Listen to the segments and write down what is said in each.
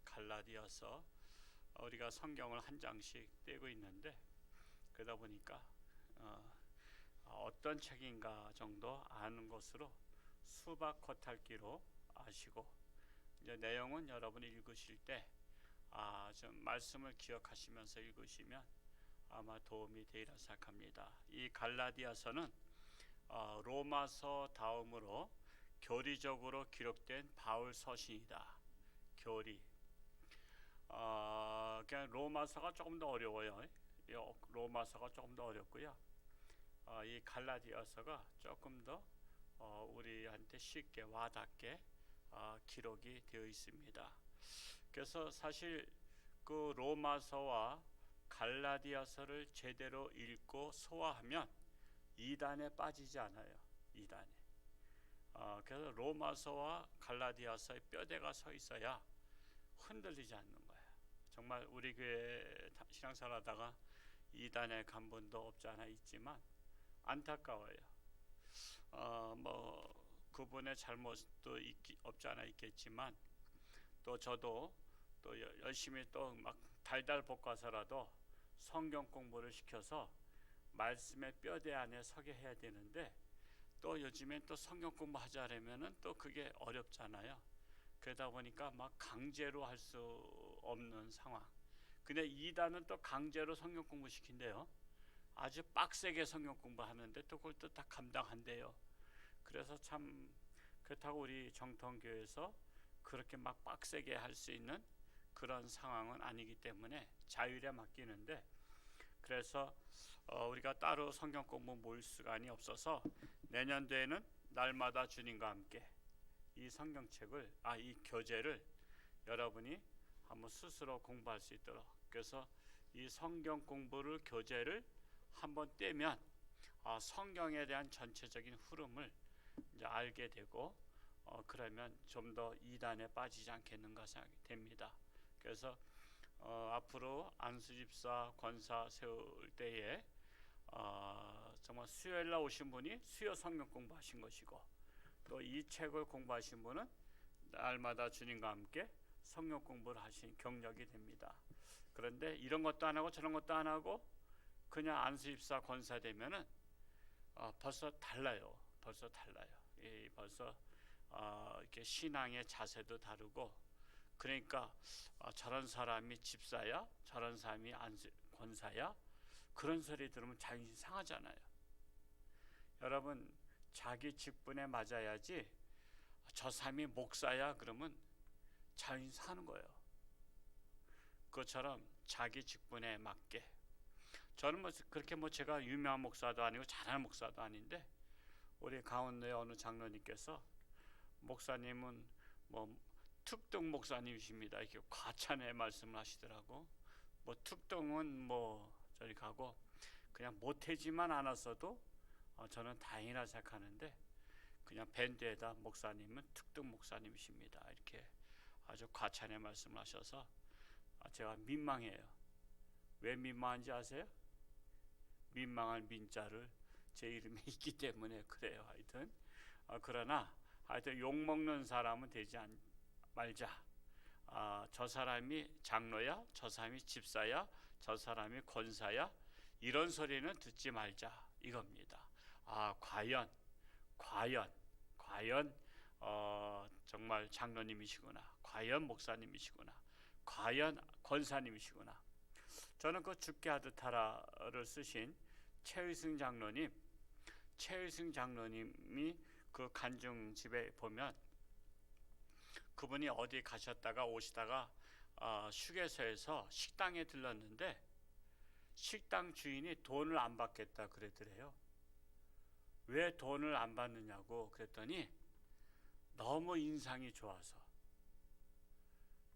갈라디아서 우리가 성경을 한 장씩 떼고 있는데 그러다 보니까 어떤 책인가 정도 아는 것으로 수박 겉핥기로 아시고 이제 내용은 여러분이 읽으실 때 좀 말씀을 기억하시면서 읽으시면 아마 도움이 되리라 생각합니다. 이 갈라디아서는 로마서 다음으로 교리적으로 기록된 바울 서신이다. 교리. 그냥 로마서가 조금 더 어려워요. 로마서가 조금 더 어렵고요. 이 갈라디아서가 조금 더 우리한테 쉽게 와닿게 기록이 되어 있습니다. 그래서 사실 그 로마서와 갈라디아서를 제대로 읽고 소화하면 이단에 빠지지 않아요. 이단에. 그래서 로마서와 갈라디아서의 뼈대가 서 있어야 흔들리지 않는 거예요. 정말 우리 교회 신앙생활하다가 이단에 간 분도 없지 않아 있지만 안타까워요. 그분의 잘못도 없지 않아 있겠지만 또 저도 또 열심히 또 막 달달 볶아서라도 성경 공부를 시켜서 말씀의 뼈대 안에 서게 해야 되는데 또 요즘엔 또 성경 공부하자려면은 또 그게 어렵잖아요. 그러다 보니까 막 강제로 할 수 없는 상황. 근데 이단은 또 강제로 성경 공부 시킨대요. 아주 빡세게 성경 공부하는데 또 그걸 또 다 감당한대요. 그래서 참 그렇다고 우리 정통교회에서 그렇게 막 빡세게 할 수 있는 그런 상황은 아니기 때문에 자율에 맡기는데, 그래서 우리가 따로 성경 공부 모일 시간이 없어서 내년도에는 날마다 주님과 함께 이 성경책을 이 교재를 여러분이 한번 스스로 공부할 수 있도록, 그래서 이 성경 공부를 교재를 한번 떼면 성경에 대한 전체적인 흐름을 이제 알게 되고 그러면 좀 더 이단에 빠지지 않겠는가 생각이 됩니다. 그래서 앞으로 안수집사 권사 세울 때에 정말 수요일날 오신 분이 수요 성경 공부하신 것이고 또 이 책을 공부하신 분은 날마다 주님과 함께 성경 공부를 하신 경력이 됩니다. 그런데 이런 것도 안 하고 저런 것도 안 하고 그냥 안수집사 권사 되면은 벌써 달라요. 벌써 이렇게 신앙의 자세도 다르고, 그러니까 저런 사람이 집사야, 저런 사람이 권사야, 그런 소리 들으면 자존심 상하잖아요. 여러분, 자기 직분에 맞아야지 저 사람이 목사야 그러면 자존심 상하는 거예요. 그것처럼 자기 직분에 맞게. 저는 그렇게 제가 유명한 목사도 아니고 잘하는 목사도 아닌데 우리 강원도의 어느 장로님께서 목사님은 특등 목사님이십니다 이렇게 과찬의 말씀을 하시더라고. 특등은 저리 가고 그냥 못하지만 않았어도 저는 다행이라 생각하는데 그냥 밴드에다 목사님은 특등 목사님이십니다 이렇게 아주 과찬의 말씀을 하셔서 제가 민망해요. 왜 민망한지 아세요? 민망한 민자를 제 이름에 있기 때문에 그래요. 하여튼 그러나 하여튼 욕먹는 사람은 되지 말자. 저 사람이 장로야, 저 사람이 집사야, 저 사람이 권사야, 이런 소리는 듣지 말자 이겁니다. 과연 정말 장로님이시구나, 과연 목사님이시구나, 과연 권사님이시구나. 저는 그 죽게 하듯 하라를 쓰신 최의승 장로님이 그 간증집에 보면 그분이 어디 가셨다가 오시다가 휴게소에서 식당에 들렀는데 식당 주인이 돈을 안 받겠다 그랬더래요. 왜 돈을 안 받느냐고 그랬더니 너무 인상이 좋아서.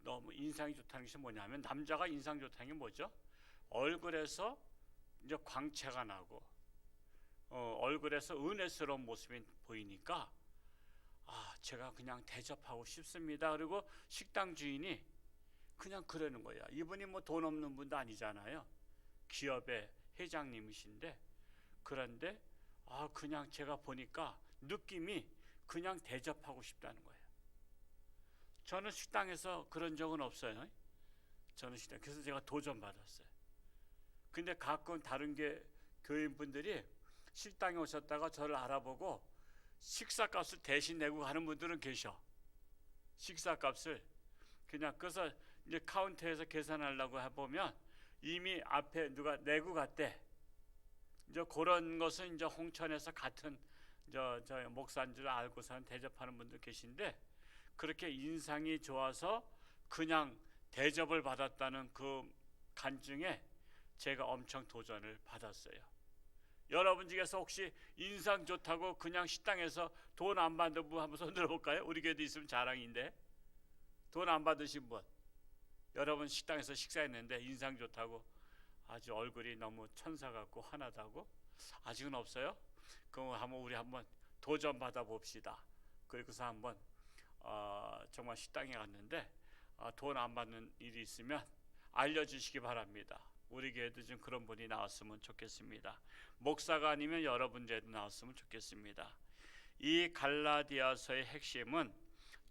너무 인상이 좋다는 것이 뭐냐면, 남자가 인상 좋다는 게 뭐죠? 얼굴에서 이제 광채가 나고 얼굴에서 은혜스러운 모습이 보이니까 제가 그냥 대접하고 싶습니다. 그리고 식당 주인이 그냥 그러는 거야. 이분이 돈 없는 분도 아니잖아요. 기업의 회장님이신데, 그런데 그냥 제가 보니까 느낌이 그냥 대접하고 싶다는 거예요. 저는 식당에서 그런 적은 없어요. 저는 식당 그래서 제가 도전 받았어요. 근데 가끔 다른 교인분들이 식당에 오셨다가 저를 알아보고 식사값을 대신 내고 가는 분들은 계셔. 식사값을 그냥 그래서 이제 카운터에서 계산하려고 해보면 이미 앞에 누가 내고 갔대. 이제 그런 것은 이제 홍천에서 같은 저 목사인 줄 알고선 대접하는 분들 계신데, 그렇게 인상이 좋아서 그냥 대접을 받았다는 그 간증에 제가 엄청 도전을 받았어요. 여러분 중에서 혹시 인상 좋다고 그냥 식당에서 돈 안 받는 분 한번 손 들어볼까요? 우리 교회도 있으면 자랑인데. 돈 안 받으신 분, 여러분 식당에서 식사했는데 인상 좋다고 아주 얼굴이 너무 천사 같고 환하다고? 아직은 없어요? 그럼 우리 한번 도전 받아 봅시다. 그리고서 한번 정말 식당에 갔는데 돈 안 받는 일이 있으면 알려주시기 바랍니다. 우리 교회도 좀 그런 분이 나왔으면 좋겠습니다. 목사가 아니면 여러분 제도 나왔으면 좋겠습니다. 이 갈라디아서의 핵심은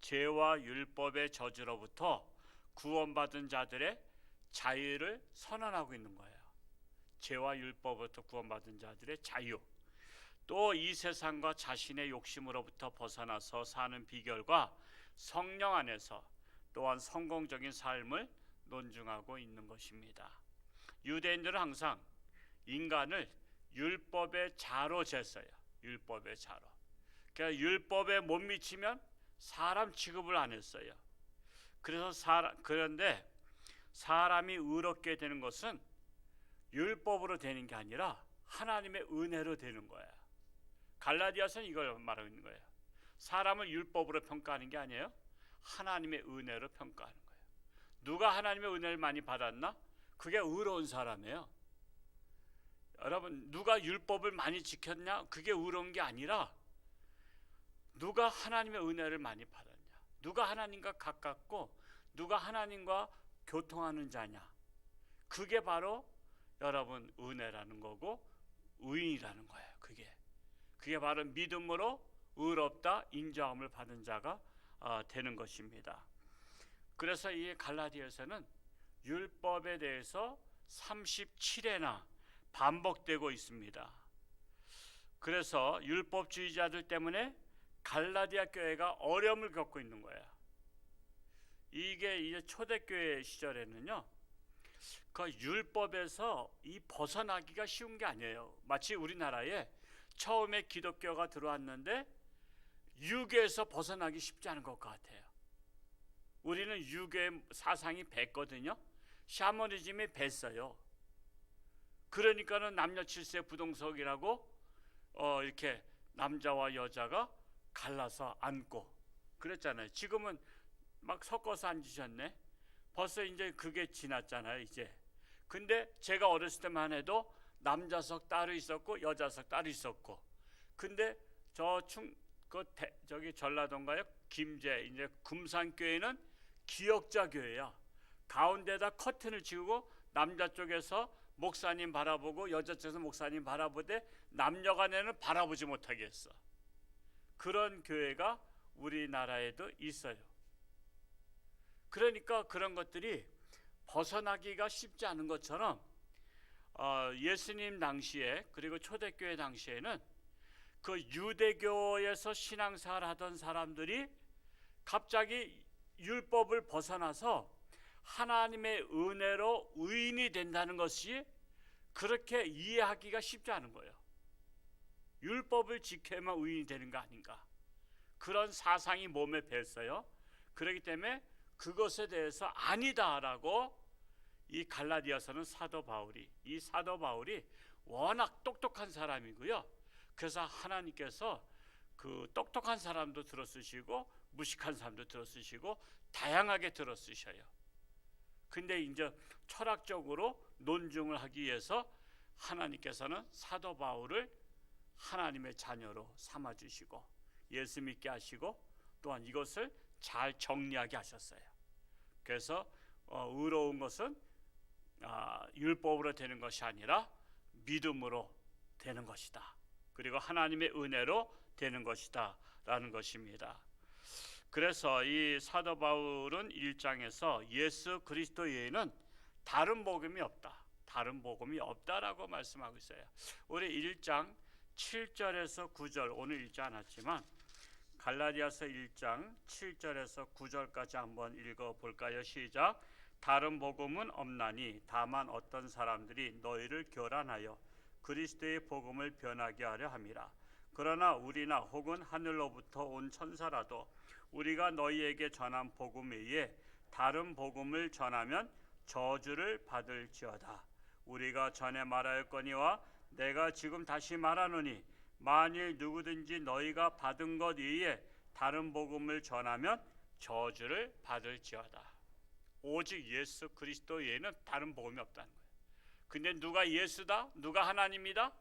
죄와 율법의 저주로부터 구원받은 자들의 자유를 선언하고 있는 거예요. 죄와 율법으로부터 구원받은 자들의 자유, 또 이 세상과 자신의 욕심으로부터 벗어나서 사는 비결과 성령 안에서 또한 성공적인 삶을 논증하고 있는 것입니다. 유대인들은 항상 인간을 율법의 자로 쟀어요. 율법의 자로. 그러니까 율법에 못 미치면 사람 취급을 안 했어요. 그런데 사람이 의롭게 되는 것은 율법으로 되는 게 아니라 하나님의 은혜로 되는 거예요. 갈라디아서는 이걸 말하고 있는 거예요. 사람을 율법으로 평가하는 게 아니에요. 하나님의 은혜로 평가하는 거예요. 누가 하나님의 은혜를 많이 받았나? 그게 의로운 사람이에요. 여러분, 누가 율법을 많이 지켰냐? 그게 의로운 게 아니라 누가 하나님의 은혜를 많이 받았냐? 누가 하나님과 가깝고 누가 하나님과 교통하는 자냐? 그게 바로 여러분 은혜라는 거고 의인이라는 거예요. 그게 바로 믿음으로 의롭다 인정함을 받은 자가 되는 것입니다. 그래서 이 갈라디아서는 율법에 대해서 37회나 반복되고 있습니다. 그래서 율법주의자들 때문에 갈라디아 교회가 어려움을 겪고 있는 거예요. 이게 이제 초대교회 시절에는요, 그 율법에서 이 벗어나기가 쉬운 게 아니에요. 마치 우리나라에 처음에 기독교가 들어왔는데 유교에서 벗어나기 쉽지 않은 것 같아요. 우리는 유교의 사상이 뱄거든요. 샤머니즘이 뱄어요. 그러니까는 남녀 칠세 부동석이라고 이렇게 남자와 여자가 갈라서 앉고 그랬잖아요. 지금은 막 섞어서 앉으셨네. 벌써 이제 그게 지났잖아요, 이제. 근데 제가 어렸을 때만 해도 남자석 따로 있었고 여자석 따로 있었고. 근데 저기 전라도인가요? 김제 이제 금산교회는 기역자 교회야. 가운데다 커튼을 치우고 남자 쪽에서 목사님 바라보고 여자 쪽에서 목사님 바라보되 남녀간에는 바라보지 못하게 했어. 그런 교회가 우리나라에도 있어요. 그러니까 그런 것들이 벗어나기가 쉽지 않은 것처럼 예수님 당시에 그리고 초대교회 당시에는 그 유대교에서 신앙생활 하던 사람들이 갑자기 율법을 벗어나서 하나님의 은혜로 의인이 된다는 것이 그렇게 이해하기가 쉽지 않은 거예요. 율법을 지켜야만 의인이 되는 거 아닌가, 그런 사상이 몸에 뱄어요. 그렇기 때문에 그것에 대해서 아니다라고 이 갈라디아서는 사도 바울이 워낙 똑똑한 사람이고요. 그래서 하나님께서 그 똑똑한 사람도 들어쓰시고 무식한 사람도 들어쓰시고 다양하게 들어쓰셔요. 근데 이제 철학적으로 논증을 하기 위해서 하나님께서는 사도 바울을 하나님의 자녀로 삼아주시고 예수 믿게 하시고 또한 이것을 잘 정리하게 하셨어요. 그래서 의로운 것은 율법으로 되는 것이 아니라 믿음으로 되는 것이다. 그리고 하나님의 은혜로 되는 것이다 라는 것입니다. 그래서 이 사도 바울은 1장에서 예수 그리스도 외에는 다른 복음이 없다. 다른 복음이 없다라고 말씀하고 있어요. 우리 1장 7절에서 9절 오늘 읽지 않았지만 갈라디아서 1장 7절에서 9절까지 한번 읽어볼까요? 시작. 다른 복음은 없나니 다만 어떤 사람들이 너희를 교란하여 그리스도의 복음을 변하게 하려 함이라. 그러나 우리나 혹은 하늘로부터 온 천사라도 우리가 너희에게 전한 복음 외에 다른 복음을 전하면 저주를 받을지어다. 우리가 전에 말하였거니와 내가 지금 다시 말하노니 만일 누구든지 너희가 받은 것 외에 다른 복음을 전하면 저주를 받을지어다. 오직 예수 그리스도 외에는 다른 복음이 없다는 거예요. 근데 누가 예수다? 누가 하나님이다?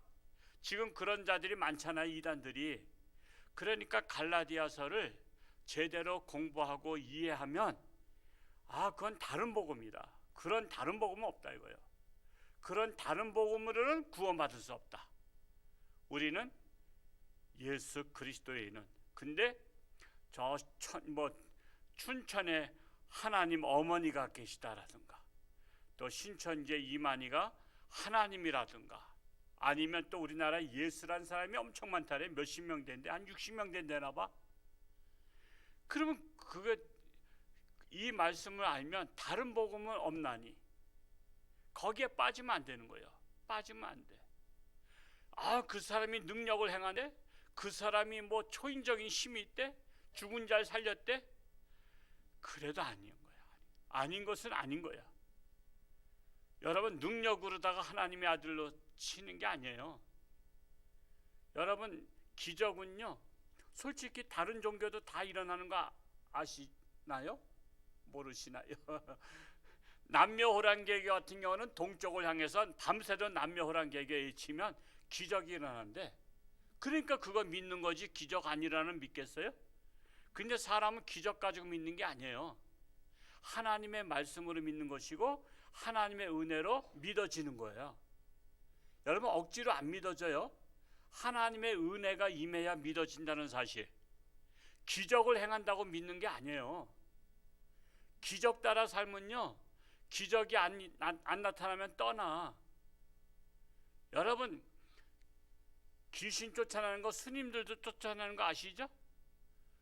지금 그런 자들이 많잖아요, 이단들이. 그러니까 갈라디아서를 제대로 공부하고 이해하면 그건 다른 복음이다. 그런 다른 복음은 없다 이거예요. 그런 다른 복음으로는 구원받을 수 없다. 우리는 예수 그리스도에는. 근데 춘천에 하나님 어머니가 계시다라든가 또 신천지의 이만희가 하나님이라든가 아니면 또 우리나라에 예수란 사람이 엄청 많다래. 몇십 명 된대. 한 60명 된대나 봐. 그러면 이 말씀을 알면 다른 복음은 없나니 거기에 빠지면 안 되는 거예요. 빠지면 안 돼. 그 사람이 능력을 행하네? 그 사람이 뭐 초인적인 힘이 있대? 죽은 자를 살렸대? 그래도 아닌 거야. 아닌 것은 아닌 거야. 여러분, 능력으로다가 하나님의 아들로 치는 게 아니에요. 여러분, 기적은요, 솔직히 다른 종교도 다 일어나는 거 아시나요? 모르시나요? 남녀호랑개교 같은 경우는 동쪽을 향해서 밤새도 남녀호랑개교에 치면 기적이 일어나는데, 그러니까 그거 믿는 거지 기적 아니라는 믿겠어요? 근데 사람은 기적 가지고 믿는 게 아니에요. 하나님의 말씀으로 믿는 것이고 하나님의 은혜로 믿어지는 거예요. 여러분, 억지로 안 믿어져요. 하나님의 은혜가 임해야 믿어진다는 사실. 기적을 행한다고 믿는 게 아니에요. 기적 따라 살면요, 기적이 안 나타나면 떠나. 여러분, 귀신 쫓아내는 거 스님들도 쫓아내는 거 아시죠?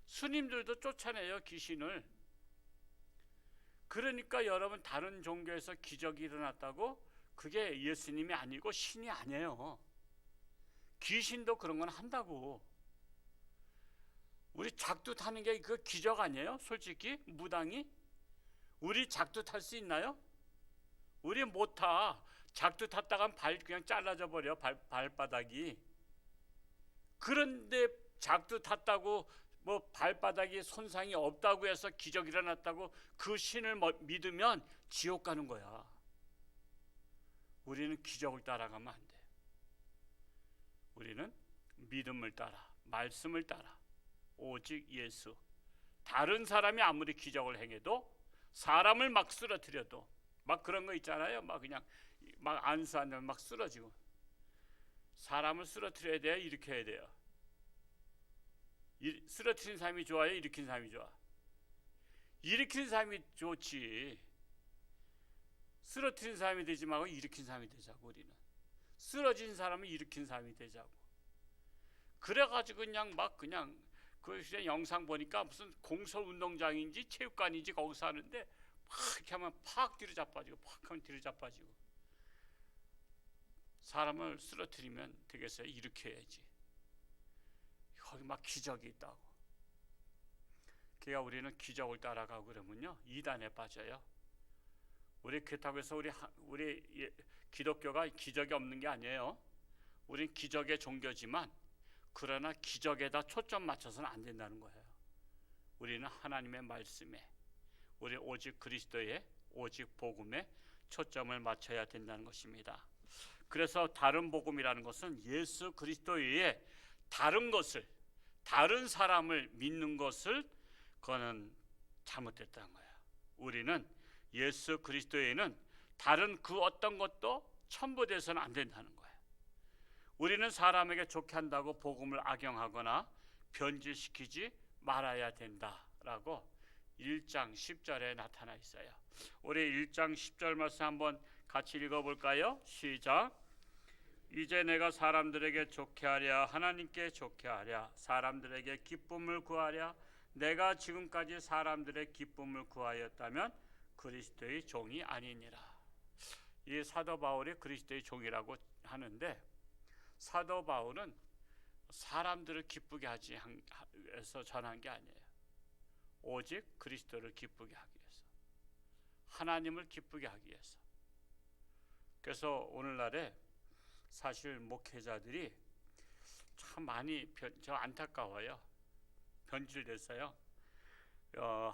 스님들도 쫓아내요, 귀신을. 그러니까 여러분, 다른 종교에서 기적이 일어났다고 그게 예수님이 아니고 신이 아니에요. 귀신도 그런 건 한다고. 우리 작두 타는 게 그 기적 아니에요? 솔직히 무당이? 우리 작두 탈 수 있나요? 우리 못 타. 작두 탔다간 발 그냥 잘라져 버려, 발바닥이. 그런데 작두 탔다고 뭐 발바닥이 손상이 없다고 해서 기적이 일어났다고 그 신을 믿으면 지옥 가는 거야. 우리는 기적을 따라가면 안 돼. 우리는 믿음을 따라, 말씀을 따라, 오직 예수. 다른 사람이 아무리 기적을 행해도, 사람을 막 쓰러뜨려도, 막 그런 거 있잖아요. 막 그냥 막 안수하면 막 쓰러지고. 사람을 쓰러뜨려야 돼요? 일으켜야 돼요? 쓰러뜨린 사람이 좋아요? 일으킨 사람이 좋아? 일으킨 사람이 좋지. 쓰러뜨린 사람이 되지 말고 일으킨 사람이 되자고. 우리는 쓰러진 사람을 일으킨 사람이 되자고. 그래가지고 그냥 그 영상 보니까 무슨 공설운동장인지 체육관인지 거기서 하는데 막 이렇게 하면 팍 뒤로 자빠지고, 팍 하면 뒤로 자빠지고. 사람을 쓰러뜨리면 되겠어요? 일으켜야지. 거기 막 기적이 있다고. 그러니까 우리는 기적을 따라가고 그러면요, 이단에 빠져요. 우리 그렇다고 해서 우리 기독교가 기적이 없는 게 아니에요. 우린 기적의 종교지만, 그러나 기적에다 초점 맞춰서는 안 된다는 거예요. 우리는 하나님의 말씀에, 우리 오직 그리스도의 오직 복음에 초점을 맞춰야 된다는 것입니다. 그래서 다른 복음이라는 것은 예수 그리스도 외에 다른 것을, 다른 사람을 믿는 것을, 그거는 잘못됐다는 거예요. 우리는 예수 그리스도에는 다른 그 어떤 것도 첨부돼서는 안 된다는 거예요. 우리는 사람에게 좋게 한다고 복음을 악용하거나 변질시키지 말아야 된다 라고 1장 10절에 나타나 있어요. 우리 1장 10절 말씀 한번 같이 읽어볼까요? 시작. 이제 내가 사람들에게 좋게 하랴 하나님께 좋게 하랴 사람들에게 기쁨을 구하랴 내가 지금까지 사람들의 기쁨을 구하였다면 그리스도의 종이 아니니라. 이 사도 바울이 그리스도의 종이라고 하는데, 사도 바울은 사람들을 기쁘게 하지 해서 전한 게 아니에요. 오직 그리스도를 기쁘게 하기 위해서, 하나님을 기쁘게 하기 위해서. 그래서 오늘날에 사실 목회자들이 참 많이 저 안타까워요. 변질됐어요.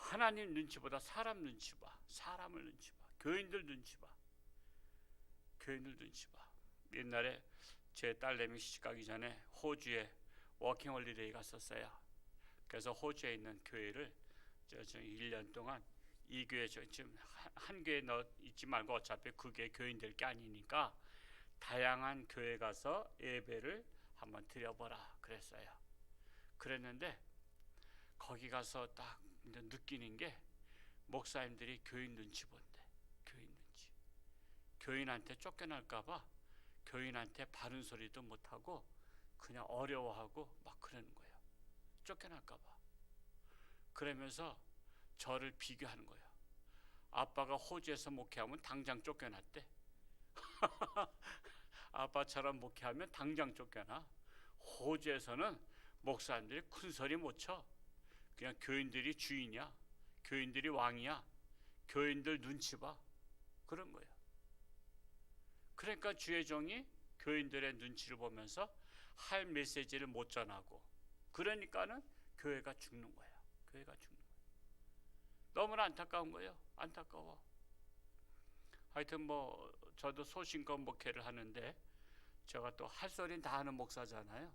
하나님 눈치보다 사람 눈치 봐. 사람을 눈치 봐. 교인들 눈치 봐. 교인들 눈치 봐. 옛날에 제 딸내미 시집가기 전에 호주에 워킹홀리데이 갔었어요. 그래서 호주에 있는 교회를 저 1년 동안 이 교회 지금 한 교회 넣어 있지 말고 어차피 그게 교인될 게 아니니까 다양한 교회 가서 예배를 한번 드려보라 그랬어요. 그랬는데 거기 가서 딱 느끼는 게 목사님들이 교인 눈치 본대. 교인 눈치. 교인한테 쫓겨날까봐 교인한테 바른 소리도 못하고 그냥 어려워하고 막 그러는 거예요. 쫓겨날까봐. 그러면서 저를 비교하는 거예요. 아빠가 호주에서 목회하면 당장 쫓겨났대. 아빠처럼 목회하면 당장 쫓겨나. 호주에서는 목사님들이 큰 소리 못 쳐. 그냥 교인들이 주인이야. 교인들이 왕이야. 교인들 눈치 봐. 그런 거예요. 그러니까 주의 종이 교인들의 눈치를 보면서 할 메시지를 못 전하고, 그러니까는 교회가 죽는 거야. 교회가 죽는 거야. 너무나 안타까운 거예요. 안타까워. 하여튼 뭐 저도 소신껏 목회를 하는데 제가 또 할 소리는 다 하는 목사잖아요.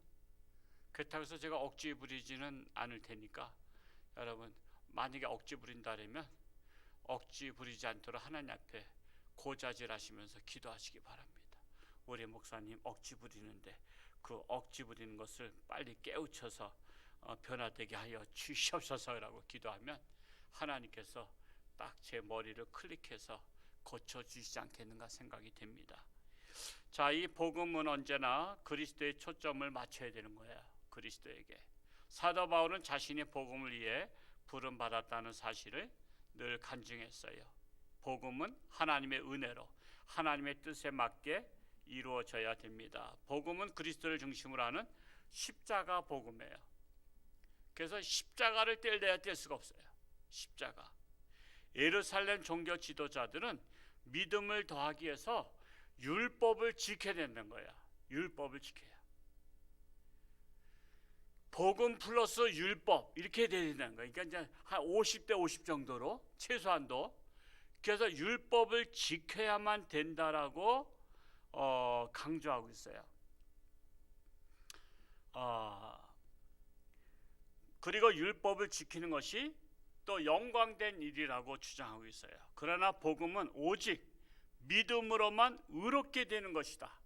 그렇다고 해서 제가 억지 부리지는 않을 테니까 여러분, 만약에 억지 부린다면 억지 부리지 않도록 하나님 앞에 고자질하시면서 기도하시기 바랍니다. 우리 목사님 억지 부리는데 그 억지 부리는 것을 빨리 깨우쳐서 변화되게 하여 주시옵소서라고 기도하면 하나님께서 딱 제 머리를 클릭해서 고쳐주시지 않겠는가 생각이 됩니다. 자, 이 복음은 언제나 그리스도의 초점을 맞춰야 되는 거예요. 그리스도에게. 사도 바울은 자신이 복음을 위해 부름 받았다는 사실을 늘 간증했어요. 복음은 하나님의 은혜로 하나님의 뜻에 맞게 이루어져야 됩니다. 복음은 그리스도를 중심으로 하는 십자가 복음이에요. 그래서 십자가를 뗄래야 뗄 수가 없어요. 십자가. 예루살렘 종교 지도자들은 믿음을 더하기 위해서 율법을 지켜야 된다는 거야. 율법을 지켜야. 복음 플러스 율법 이렇게 돼야 된다는 거야. 그러니까 이제 한 50대 50 정도로 최소한도. 그래서 율법을 지켜야만 된다라고 강조하고 있어요. 그리고 율법을 지키는 것이 또 영광된 일이라고 주장하고 있어요. 그러나 복음은 오직 믿음으로만 의롭게 되는 것이다.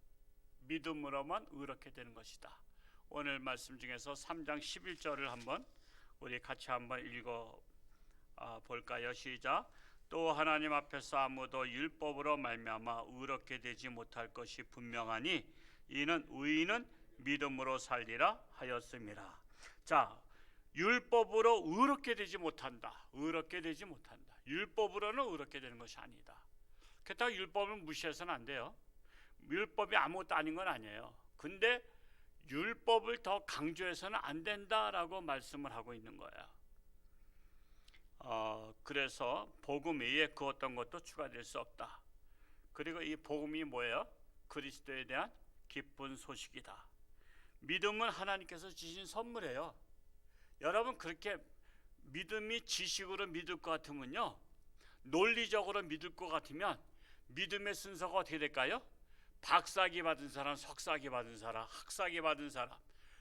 믿음으로만 의롭게 되는 것이다. 오늘 말씀 중에서 3장 11절을 한번 우리 같이 한번 읽어 볼까요? 시작. 또 하나님 앞에서 아무도 율법으로 말미암아 의롭게 되지 못할 것이 분명하니 이는 의인은 믿음으로 살리라 하였음이라. 자, 율법으로 의롭게 되지 못한다. 의롭게 되지 못한다. 율법으로는 의롭게 되는 것이 아니다. 그렇다고 율법을 무시해서는 안 돼요. 율법이 아무것도 아닌 건 아니에요. 근데 율법을 더 강조해서는 안 된다라고 말씀을 하고 있는 거야. 그래서 복음 외에 그 어떤 것도 추가될 수 없다. 그리고 이 복음이 뭐예요? 그리스도에 대한 기쁜 소식이다. 믿음은 하나님께서 주신 선물이에요. 여러분, 그렇게 믿음이 지식으로 믿을 것 같으면요, 논리적으로 믿을 것 같으면 믿음의 순서가 어떻게 될까요? 박사기 받은 사람, 석사기 받은 사람, 학사기 받은 사람,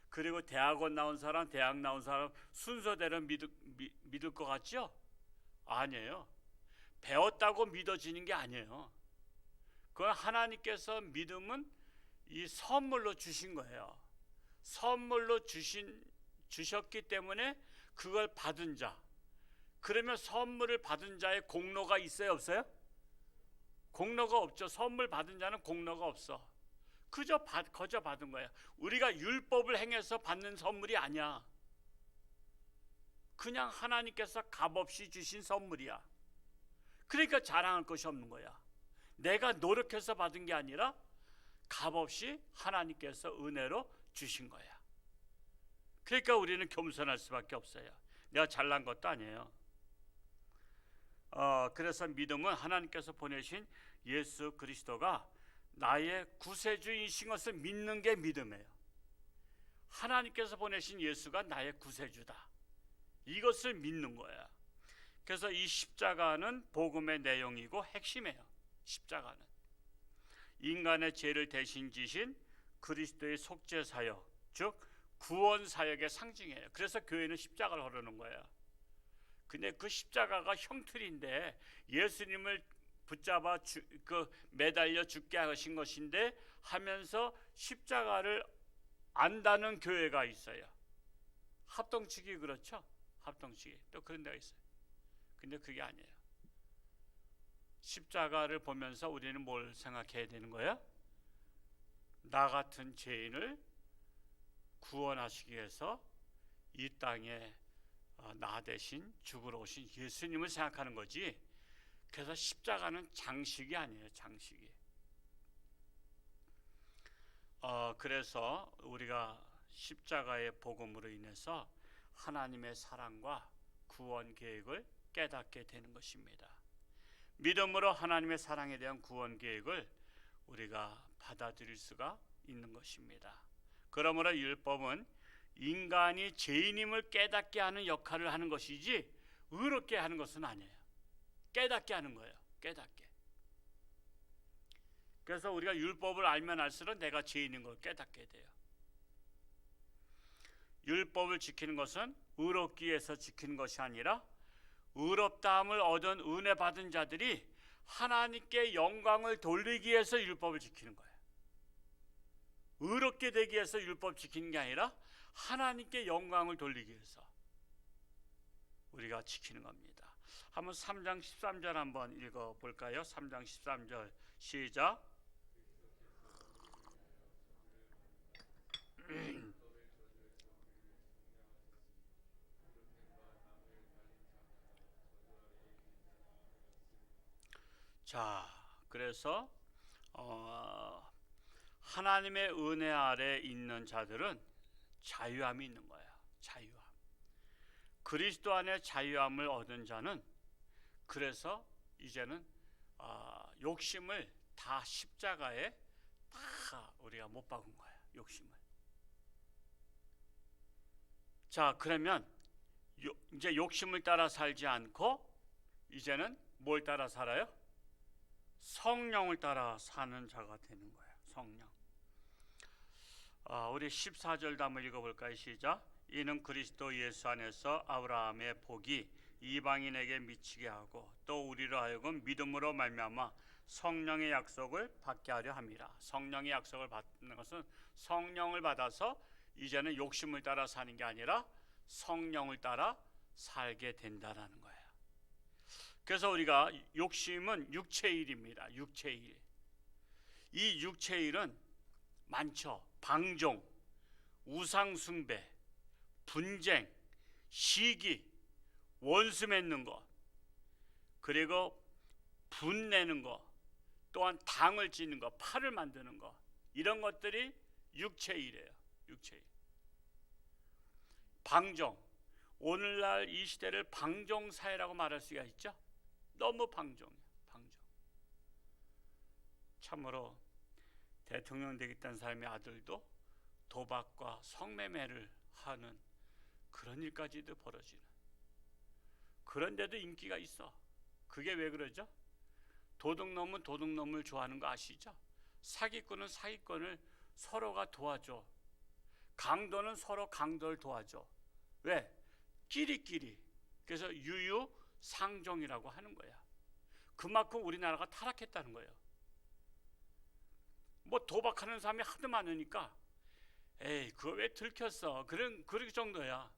그리고 대학원 나온 사람, 대학 나온 사람 순서대로 믿을 것 같죠? 아니에요. 배웠다고 믿어지는 게 아니에요. 그건 하나님께서 믿음은 이 선물로 주신 거예요. 선물로 주셨기 때문에 그걸 받은 자, 그러면 선물을 받은 자의 공로가 있어요, 없어요? 공로가 없죠. 선물 받은 자는 공로가 없어. 거저 받은 거야. 우리가 율법을 행해서 받는 선물이 아니야. 그냥 하나님께서 값없이 주신 선물이야. 그러니까 자랑할 것이 없는 거야. 내가 노력해서 받은 게 아니라 값없이 하나님께서 은혜로 주신 거야. 그러니까 우리는 겸손할 수밖에 없어요. 내가 잘난 것도 아니에요. 그래서 믿음은 하나님께서 보내신 예수 그리스도가 나의 구세주이신 것을 믿는 게 믿음이에요. 하나님께서 보내신 예수가 나의 구세주다. 이것을 믿는 거야. 그래서 이 십자가는 복음의 내용이고 핵심이에요. 십자가는 인간의 죄를 대신 지신 그리스도의 속죄 사역, 즉 구원 사역의 상징이에요. 그래서 교회는 십자가를 흐르는 거예요. 근데 그 십자가가 형틀인데 예수님을 붙잡아 매달려 죽게 하신 것인데 하면서 십자가를 안다는 교회가 있어요. 합동치기 그렇죠? 합동치기 또 그런 데가 있어요. 근데 그게 아니에요. 십자가를 보면서 우리는 뭘 생각해야 되는 거야? 나 같은 죄인을 구원하시기 위해서 이 땅에 나 대신 죽으러 오신 예수님을 생각하는 거지. 그래서 십자가는 장식이 아니에요. 장식이. 그래서 우리가 십자가의 복음으로 인해서 하나님의 사랑과 구원 계획을 깨닫게 되는 것입니다. 믿음으로 하나님의 사랑에 대한 구원 계획을 우리가 받아들일 수가 있는 것입니다. 그러므로 율법은 인간이 죄인임을 깨닫게 하는 역할을 하는 것이지 의롭게 하는 것은 아니에요. 깨닫게 하는 거예요. 깨닫게. 그래서 우리가 율법을 알면 알수록 내가 죄인인 걸 깨닫게 돼요. 율법을 지키는 것은 의롭기 위해서 지키는 것이 아니라 의롭다함을 얻은 은혜 받은 자들이 하나님께 영광을 돌리기 위해서 율법을 지키는 거예요. 의롭게 되기 위해서 율법 지키는 게 아니라 하나님께 영광을 돌리기 위해서 우리가 지키는 겁니다. 한번 3장 13절 한번 읽어볼까요? 3장 13절 시작. 자, 그래서 하나님의 은혜 아래 있는 자들은 자유함이 있는 거야. 자유함. 그리스도 안에 자유함을 얻은 자는 그래서 이제는 욕심을 다 십자가에 다 우리가 못 박은 거야. 욕심을. 자, 그러면 이제 욕심을 따라 살지 않고 이제는 뭘 따라 살아요? 성령을 따라 사는 자가 되는 거예요. 성령. 우리 14절도 한번 읽어볼까요? 시작. 이는 그리스도 예수 안에서 아브라함의 복이 이방인에게 미치게 하고 또 우리로 하여금 믿음으로 말미암아 성령의 약속을 받게 하려 함이라. 성령의 약속을 받는 것은 성령을 받아서 이제는 욕심을 따라 사는 게 아니라 성령을 따라 살게 된다라는 거예요. 그래서 우리가 욕심은 육체의 일입니다. 육체의 일. 이 육체의 일은 많죠. 방종, 우상숭배, 분쟁, 시기, 원수 맺는 것, 그리고 분내는 것, 또한 당을 짓는 것, 팔을 만드는 것, 이런 것들이 육체의 일이에요. 육체의 일. 방종, 오늘날 이 시대를 방종 사회라고 말할 수가 있죠. 너무 방종이야. 방종. 참으로 대통령 되겠다는 사람의 아들도 도박과 성매매를 하는 그런 일까지도 벌어지는, 그런데도 인기가 있어. 그게 왜 그러죠? 도둑놈은 도둑놈을 좋아하는 거 아시죠? 사기꾼은 사기꾼을 서로가 도와줘. 강도는 서로 강도를 도와줘. 왜? 끼리끼리. 그래서 유유상종이라고 하는 거야. 그만큼 우리나라가 타락했다는 거예요. 뭐 도박하는 사람이 하도 많으니까 에이 그거 왜 들켰어, 그런 정도야.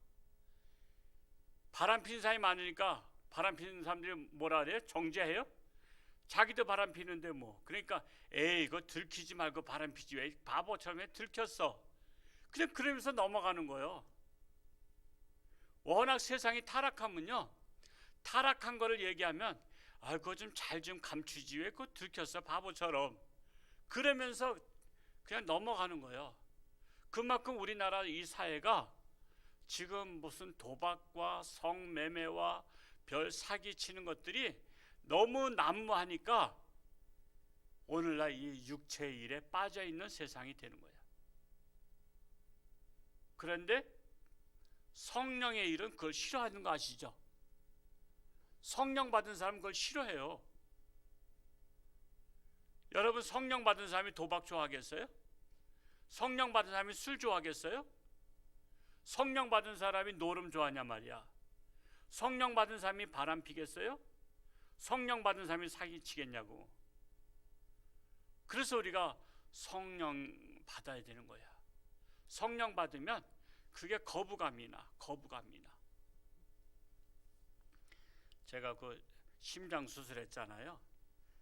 바람핀 사람이 많으니까 바람 피는 사람들이 뭐라 그래요? 정죄해요? 자기도 바람 피는데 뭐. 그러니까 에이 이거 들키지 말고 바람 피지 왜 바보처럼 왜 들켰어. 그냥 그러면서 넘어가는 거예요. 워낙 세상이 타락하면요, 타락한 거를 얘기하면 아 그거 좀 잘 좀 감추지 왜 그거 들켰어 바보처럼, 그러면서 그냥 넘어가는 거예요. 그만큼 우리나라 이 사회가 지금 무슨 도박과 성매매와 별 사기 치는 것들이 너무 난무하니까 오늘날 이 육체의 일에 빠져 있는 세상이 되는 거예요. 그런데 성령의 일은 그걸 싫어하는 거 아시죠? 성령 받은 사람은 그걸 싫어해요. 여러분 성령 받은 사람이 도박 좋아하겠어요? 성령 받은 사람이 술 좋아하겠어요? 성령 받은 사람이 노름 좋아하냐 말이야. 성령 받은 사람이 바람 피겠어요? 성령 받은 사람이 사기치겠냐고. 그래서 우리가 성령 받아야 되는 거야. 성령 받으면 그게 거부감이 나. 제가 그 심장 수술했잖아요.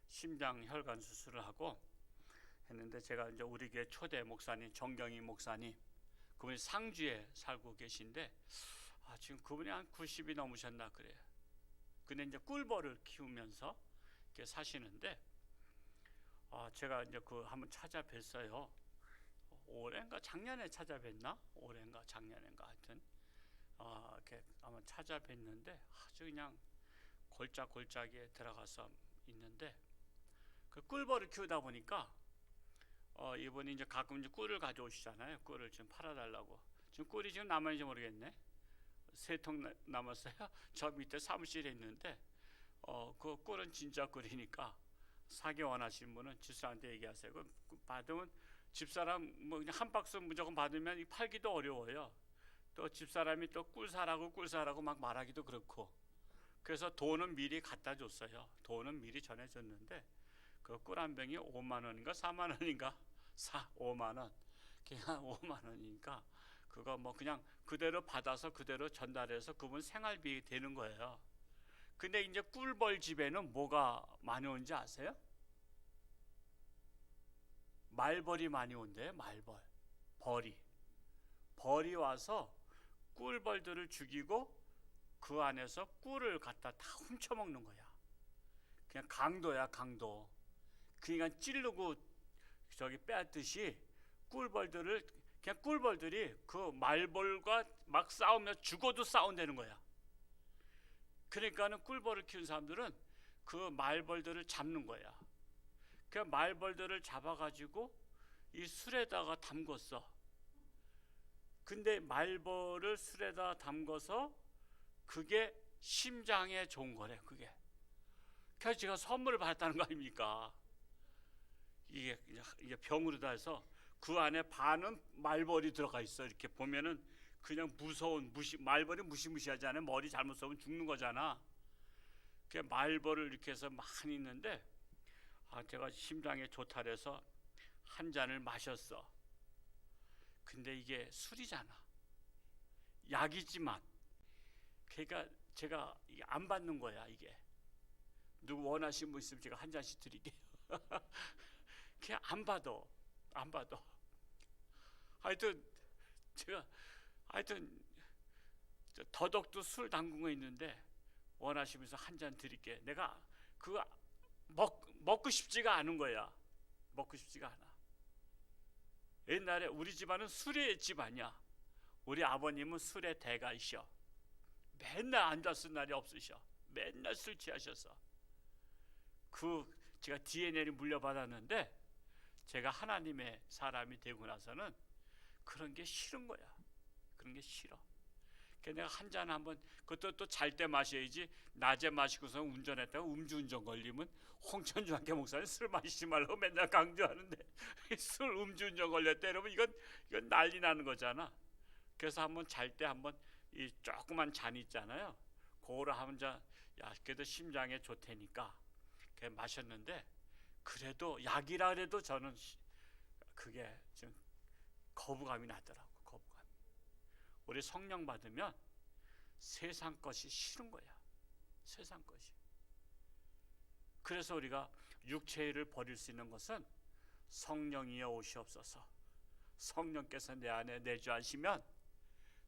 심장 혈관 수술을 하고 했는데, 제가 이제 우리 교회 초대 목사님 정경희 목사님, 그분이 상주에 살고 계신데 지금 그분이 한 90이 넘으셨나 그래요. 근데 이제 꿀벌을 키우면서 이렇게 사시는데 제가 이제 그 한번 찾아뵀어요. 올해인가 작년에 찾아뵀나? 올해인가 작년인가 하여튼 이렇게 한번 찾아뵀는데 아주 그냥 골짜기에 들어가서 있는데, 그 꿀벌을 키우다 보니까 이분이 이제 가끔 이제 꿀을 가져오시잖아요. 꿀을 좀 팔아달라고. 지금 꿀이 지금 남았는지 모르겠네. 3통 남았어요. 저 밑에 사무실에 있는데 그 꿀은 진짜 꿀이니까 사기 원하시는 분은 집사람한테 얘기하세요. 그 받으면 집사람 뭐 그냥 한 박스 무조건 받으면 팔기도 어려워요. 또 집사람이 또 꿀 사라고 막 말하기도 그렇고. 그래서 돈은 미리 갖다 줬어요. 돈은 미리 전해줬는데 그 꿀 한 병이 5만 원인가 4만 원인가 5만 원, 그냥 5만 원이니까 그거 뭐 그냥 그대로 받아서 그대로 전달해서 그분 생활비 되는 거예요. 근데 이제 꿀벌 집에는 뭐가 많이 오는지 아세요? 말벌이 많이 온대요. 말벌, 벌이 와서 꿀벌들을 죽이고 그 안에서 꿀을 갖다 다 훔쳐먹는 거야. 그냥 강도야, 강도. 그러니까 찌르고 저기 빼앗듯이 꿀벌들을, 그냥 꿀벌들이 그 말벌과 막 싸우며 죽어도 싸운다는 거야. 그러니까는 꿀벌을 키운 사람들은 그 말벌들을 잡는 거야. 그 말벌들을 잡아가지고 이 술에다가 담궜어. 근데 말벌을 술에다 담궈서 그게 심장에 좋은 거래. 그게. 그래서 제가 선물을 받았다는 거 아닙니까? 이게 병으로 다 해서 그 안에 반은 말벌이 들어가 있어. 이렇게 보면은 그냥 무서운 말벌이 무시무시하잖아요. 머리 잘못 쏘면 죽는 거잖아. 그 말벌을 이렇게 해서 많이 있는데 제가 심장에 좋다 그래서 한 잔을 마셨어. 근데 이게 술이잖아. 약이지만. 그러니까 제가 안 받는 거야. 이게 누구 원하시는 분 있으면 제가 한 잔씩 드릴게요. 그냥 안 받아. 하여튼 제가 더덕도 술 담근 거 있는데 원하시면서 한 잔 드릴게. 내가 그거 먹고 싶지가 않은 거야. 먹고 싶지가 않아. 옛날에 우리 집안은 술의 집안이야. 우리 아버님은 술의 대가이셔. 맨날 앉았을 날이 없으셔. 맨날 술 취하셔서. 제가 DNA를 물려받았는데 제가 하나님의 사람이 되고 나서는 그런 게 싫은 거야. 그런 게 싫어. 그래서 내가 한 잔 한번, 그것도 또 잘 때 마셔야지. 낮에 마시고서 운전했다가 음주운전 걸리면 홍천중학교 목사님 술 마시지 말라고 맨날 강조하는데 술 음주운전 걸렸대. 여러분 이건 난리 나는 거잖아. 그래서 한번 잘 때 한번 이 조그만 잔 있잖아요. 그거를 한번 그래도 심장에 좋다니까 그래 마셨는데, 그래도 약이라 그래도 저는 그게 좀 거부감이 나더라고. 우리 성령 받으면 세상 것이 싫은 거야. 세상 것이. 그래서 우리가 육체의 일을 버릴 수 있는 것은 성령이여 오시옵소서. 성령께서 내 안에 내주하시면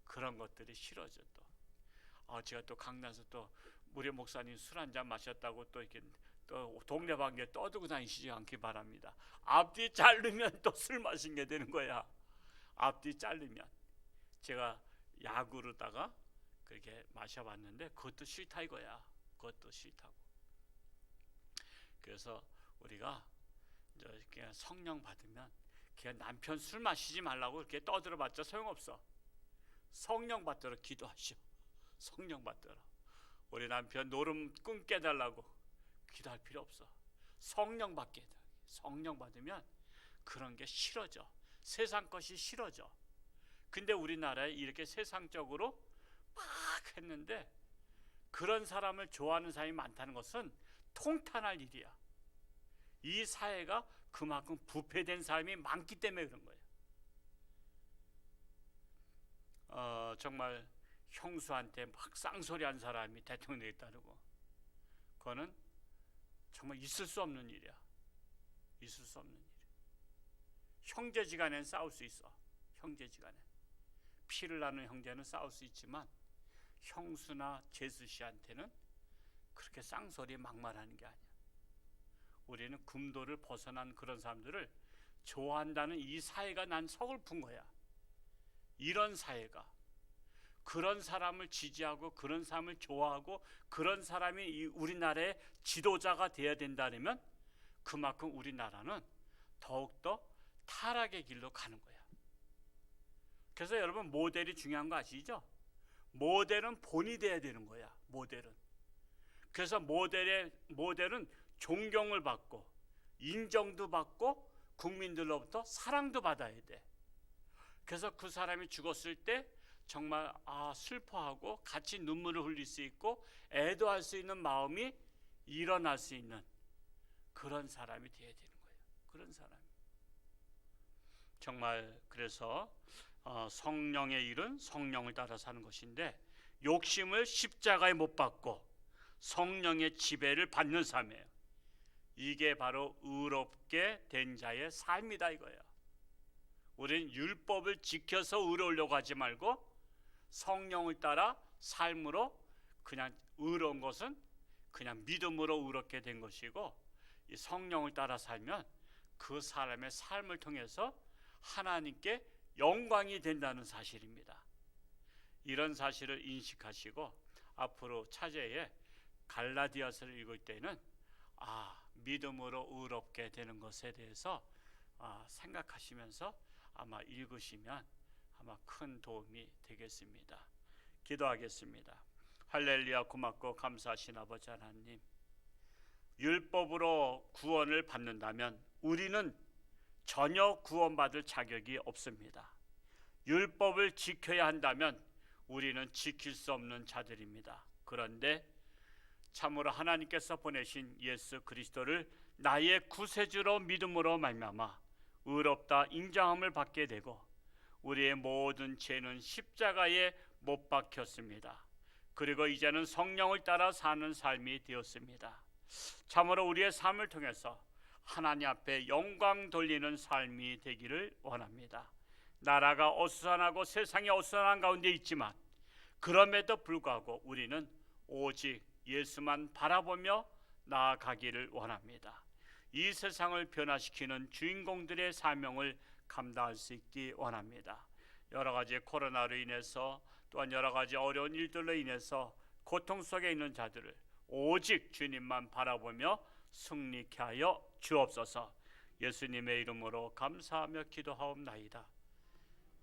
그런 것들이 싫어져. 또 제가 또 강단에서 또 우리 목사님 술 한잔 마셨다고 또 이렇게 또 동네방에 떠들고 다니시지 않기 바랍니다. 앞뒤 자르면 또 술 마신 게 되는 거야. 앞뒤 자르면. 제가 야구로다가 그렇게 마셔봤는데 그것도 싫다 이거야. 그것도 싫다고. 그래서 우리가 그냥 성령 받으면 그냥 남편 술 마시지 말라고 이렇게 떠들어봤자 소용없어. 성령 받도록 기도하시오. 성령 받도록. 우리 남편 노름 끊게 해달라고 기도할 필요 없어. 성령 받게 해달라. 성령 받으면 그런 게 싫어져. 세상 것이 싫어져. 근데 우리나라에 이렇게 세상적으로 막 했는데 그런 사람을 좋아하는 사람이 많다는 것은 통탄할 일이야. 이 사회가 그만큼 부패된 사람이 많기 때문에 그런 거예요. 정말 형수한테 막 쌍소리한 사람이 대통령 되겠다고. 그거는 정말 있을 수 없는 일이야. 있을 수 없는 일이야. 형제지간엔 싸울 수 있어. 형제지간에 피를 나는 형제는 싸울 수 있지만 형수나 제수씨한테는 그렇게 쌍소리 막말하는 게 아니야. 우리는 금도를 벗어난 그런 사람들을 좋아한다는 이 사회가 난 서글픈 거야. 이런 사회가 그런 사람을 지지하고 그런 사람을 좋아하고 그런 사람이 우리나라의 지도자가 되어야 된다면 그만큼 우리나라는 더욱더 타락의 길로 가는 거야. 그래서 여러분 모델이 중요한 거 아시죠? 모델은 본이 돼야 되는 거야. 모델은. 그래서 모델은 존경을 받고 인정도 받고 국민들로부터 사랑도 받아야 돼. 그래서 그 사람이 죽었을 때 정말 슬퍼하고 같이 눈물을 흘릴 수 있고 애도할 수 있는 마음이 일어날 수 있는 그런 사람이 되어야 되는 거예요. 그런 사람이. 정말 그래서 성령의 일은 성령을 따라 사는 것인데 욕심을 십자가에 못 박고 성령의 지배를 받는 삶이에요. 이게 바로 의롭게 된 자의 삶이다 이거예요. 우리는 율법을 지켜서 의로우려고 하지 말고 성령을 따라 삶으로 그냥 의로운 것은 그냥 믿음으로 의롭게 된 것이고 이 성령을 따라 살면 그 사람의 삶을 통해서 하나님께 영광이 된다는 사실입니다. 이런 사실을 인식하시고 앞으로 차제에 갈라디아서를 읽을 때는 믿음으로 의롭게 되는 것에 대해서 생각하시면서 아마 읽으시면 아마 큰 도움이 되겠습니다. 기도하겠습니다. 할렐루야. 고맙고 감사하신 아버지 하나님, 율법으로 구원을 받는다면 우리는 전혀 구원받을 자격이 없습니다. 율법을 지켜야 한다면 우리는 지킬 수 없는 자들입니다. 그런데 참으로 하나님께서 보내신 예수 그리스도를 나의 구세주로 믿음으로 말미암아 의롭다 인정함을 받게 되고 우리의 모든 죄는 십자가에 못 박혔습니다. 그리고 이제는 성령을 따라 사는 삶이 되었습니다. 참으로 우리의 삶을 통해서 하나님 앞에 영광 돌리는 삶이 되기를 원합니다. 나라가 어수선하고 세상이 어수선한 가운데 있지만 그럼에도 불구하고 우리는 오직 예수만 바라보며 나아가기를 원합니다. 이 세상을 변화시키는 주인공들의 사명을 감당할 수 있기 원합니다. 여러 가지 코로나로 인해서 또한 여러 가지 어려운 일들로 인해서 고통 속에 있는 자들을 오직 주님만 바라보며 승리케 하여 주옵소서. 예수님의 이름으로 감사하며 기도하옵나이다.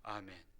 아멘.